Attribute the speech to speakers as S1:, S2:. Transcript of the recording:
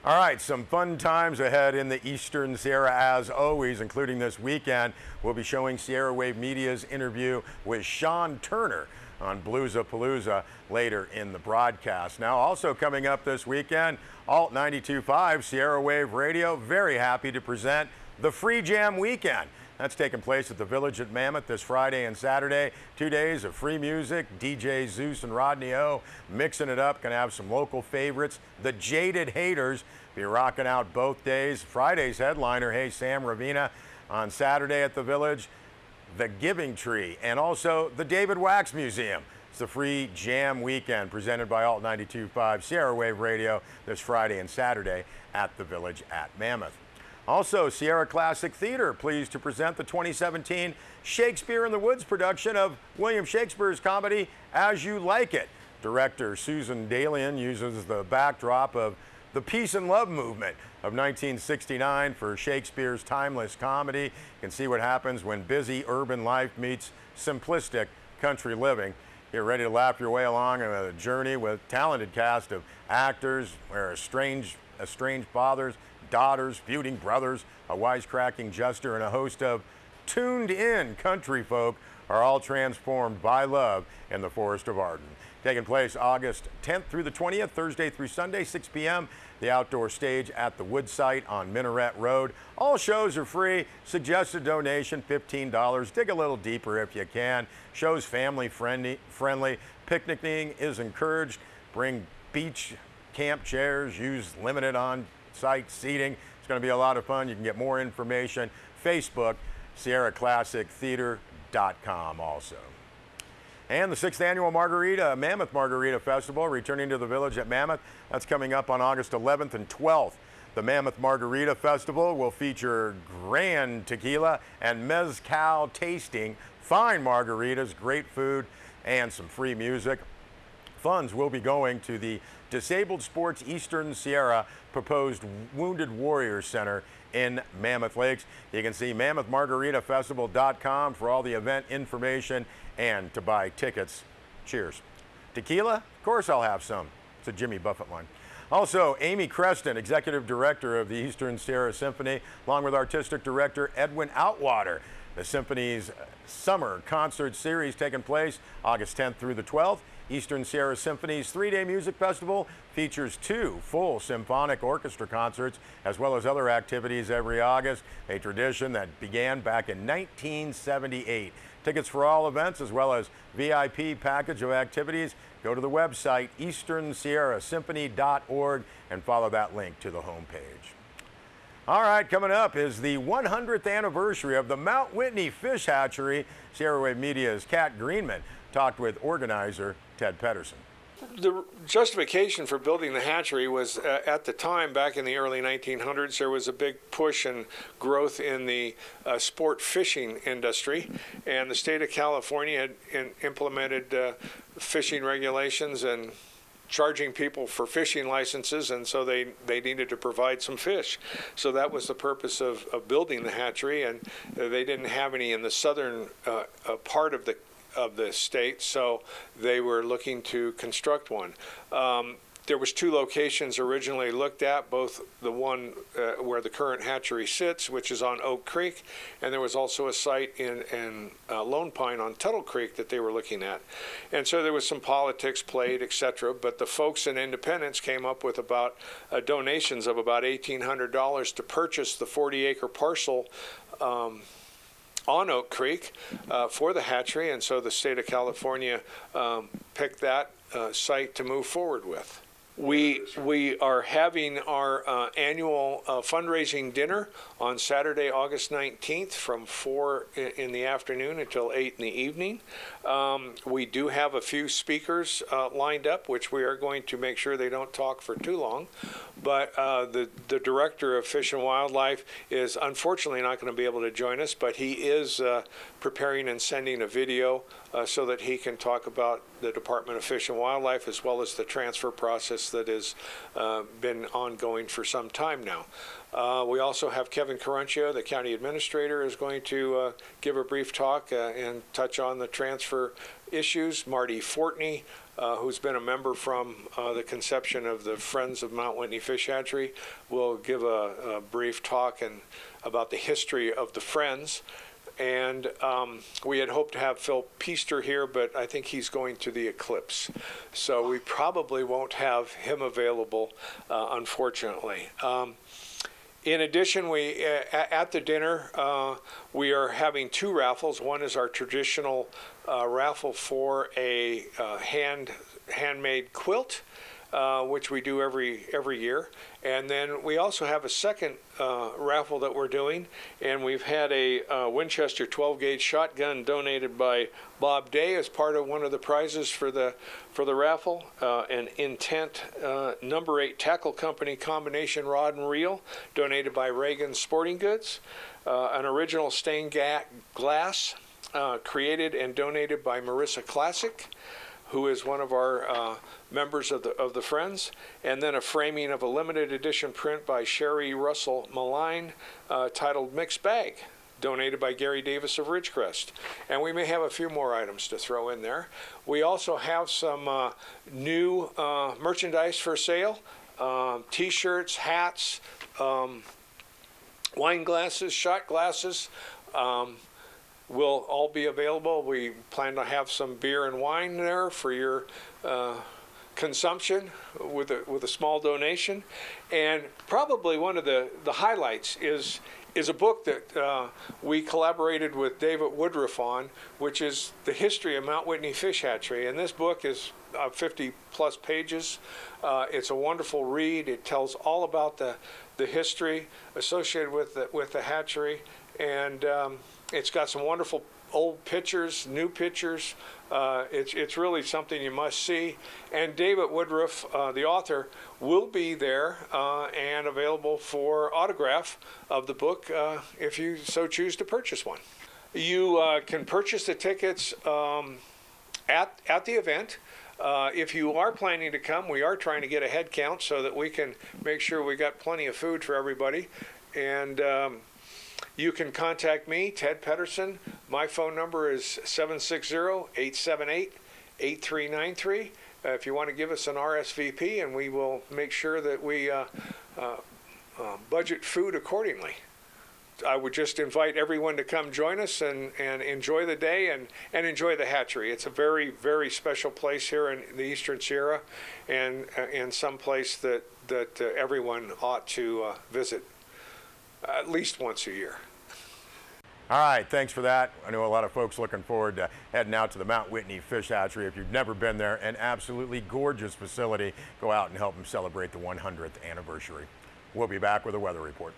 S1: All right, some fun times ahead in the Eastern Sierra as always, including this weekend. We'll be showing Sierra Wave Media's interview with Sean Turner on Bluesapalooza later in the broadcast. Now, also coming up this weekend, Alt 92.5 Sierra Wave Radio, very happy to present the Free Jam Weekend. That's taking place at the Village at Mammoth this Friday and Saturday. 2 days of free music. DJ Zeus and Rodney O mixing it up. Gonna have some local favorites. The Jaded Haters be rocking out both days. Friday's headliner, Hey Sam Ravina. On Saturday at the Village, the Giving Tree, and also the David Wax Museum. It's the Free Jam Weekend presented by Alt 92.5 Sierra Wave Radio this Friday and Saturday at the Village at Mammoth. Also, Sierra Classic Theater, pleased to present the 2017 Shakespeare in the Woods production of William Shakespeare's comedy, As You Like It. Director Susan Dalian uses the backdrop of the peace and love movement of 1969 for Shakespeare's timeless comedy. You can see what happens when busy urban life meets simplistic country living. You're ready to laugh your way along on a journey with a talented cast of actors, where estranged fathers, daughters, feuding brothers, a wisecracking jester, and a host of tuned-in country folk are all transformed by love in the Forest of Arden. Taking place August 10th through the 20th, Thursday through Sunday, 6 p.m., the outdoor stage at the Wood Site on Minaret Road. All shows are free. Suggested donation, $15. Dig a little deeper if you can. Shows family friendly. Picnicking is encouraged. Bring beach camp chairs. Use limited on-site seating. It's going to be a lot of fun. You can get more information. Facebook, SierraClassicTheater.com also. And the 6th annual Mammoth Margarita Festival returning to the Village at Mammoth. That's coming up on August 11th and 12th. The Mammoth Margarita Festival will feature grand tequila and mezcal tasting, fine margaritas, great food, and some free music. Funds will be going to the Disabled Sports Eastern Sierra proposed Wounded Warriors Center in Mammoth Lakes. You can see MammothMargaritaFestival.com for all the event information and to buy tickets. Cheers. Tequila? Of course I'll have some. It's a Jimmy Buffett line. Also, Amy Creston, Executive Director of the Eastern Sierra Symphony, along with Artistic Director Edwin Outwater. The Symphony's Summer Concert Series taking place August 10th through the 12th. Eastern Sierra Symphony's 3-day music festival features 2 full symphonic orchestra concerts, as well as other activities every August, a tradition that began back in 1978. Tickets for all events, as well as VIP package of activities, go to the website easternsierrasymphony.org and follow that link to the homepage. All right, coming up is the 100th anniversary of the Mount Whitney Fish Hatchery. Sierra Wave Media's Kat Greenman talked with organizer Ted Pedersen.
S2: The justification for building the hatchery was at the time, back in the early 1900s, there was a big push and growth in the sport fishing industry, and the state of California had implemented fishing regulations and charging people for fishing licenses, and so they needed to provide some fish. So that was the purpose of building the hatchery, and they didn't have any in the southern part of the state, so they were looking to construct one. There was 2 locations originally looked at, both the one where the current hatchery sits, which is on Oak Creek, and there was also a site in Lone Pine on Tuttle Creek that they were looking at. And so there was some politics played, etc., but the folks in Independence came up with about donations of about $1,800 to purchase the 40-acre parcel on Oak Creek for the hatchery, and so the state of California picked that site to move forward with. We are having our annual fundraising dinner on Saturday, August 19th from 4 in the afternoon until 8 in the evening. We do have a few speakers lined up, which we are going to make sure they don't talk for too long. But the Director of Fish and Wildlife is unfortunately not going to be able to join us, but he is preparing and sending a video so that he can talk about the Department of Fish and Wildlife as well as the transfer process service that has been ongoing for some time now. We also have Kevin Caruncio, the county administrator, is going to give a brief talk and touch on the transfer issues. Marty Fortney, who's been a member from the conception of the Friends of Mount Whitney Fish Hatchery, will give a brief talk about the history of the Friends. And we had hoped to have Phil Peaster here, but I think he's going to the eclipse. So we probably won't have him available, unfortunately. In addition, at the dinner, we are having two raffles. One is our traditional raffle for a handmade quilt, which we do every year. And then we also have a second raffle that we're doing, and we've had a Winchester 12-gauge shotgun donated by Bob Day as part of one of the prizes for the raffle. An Intent number 8 Tackle Company combination rod and reel donated by Reagan Sporting Goods. An original stained glass created and donated by Marissa Classic, who is one of our members of the Friends, and then a framing of a limited edition print by Sherry Russell Malign titled Mixed Bag, donated by Gary Davis of Ridgecrest. And we may have a few more items to throw in there. We also have some new merchandise for sale, t-shirts, hats, wine glasses, shot glasses, will all be available. We plan to have some beer and wine there for your consumption with a small donation. And probably one of the highlights is a book that we collaborated with David Woodruff on, which is the history of Mount Whitney Fish Hatchery. And this book is 50 plus pages. It's a wonderful read. It tells all about the history associated with the hatchery, and it's got some wonderful old pictures, new pictures. It's really something you must see. And David Woodruff, the author, will be there and available for autograph of the book if you so choose to purchase one. You can purchase the tickets at the event. If you are planning to come, we are trying to get a head count so that we can make sure we got plenty of food for everybody. And you can contact me, Ted Pedersen. My phone number is 760-878-8393. If you want to give us an RSVP, and we will make sure that we budget food accordingly. I would just invite everyone to come join us and enjoy the day and enjoy the hatchery. It's a very, very special place here in the Eastern Sierra, and some place that everyone ought to visit at least once a year.
S1: All right, thanks for that. I know a lot of folks looking forward to heading out to the Mount Whitney Fish Hatchery. If you've never been there, an absolutely gorgeous facility. Go out and help them celebrate the 100th anniversary. We'll be back with a weather report.